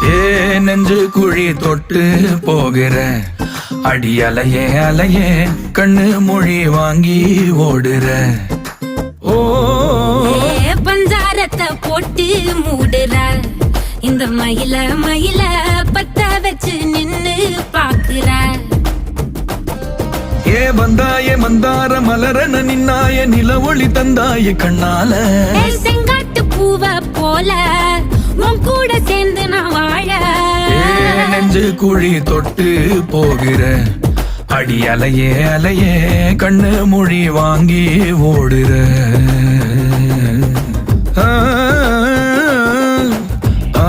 ஏ நெஞ்சு குழி தொட்டு போகிற அடி அலையே அலையே கண்ணு மொழி வாங்கி ஓடுற. ஓ பஞ்சாரத்தை போட்டு மூடுற இந்த மயில மயில பத்த வச்சு நின்னு பாக்குற. ஏ வந்தாய மந்தார மலரன நின்னாய நில ஒளி தந்தாய கண்ணால. செங்காட்டு பூவ போல உன் கூட சேர்ந்து நான் வாழ. நெஞ்சு குழி தொட்டு போகிற அடி அலையே அலையே கண்ணு மொழி வாங்கி ஓடுற. ஆ ஆ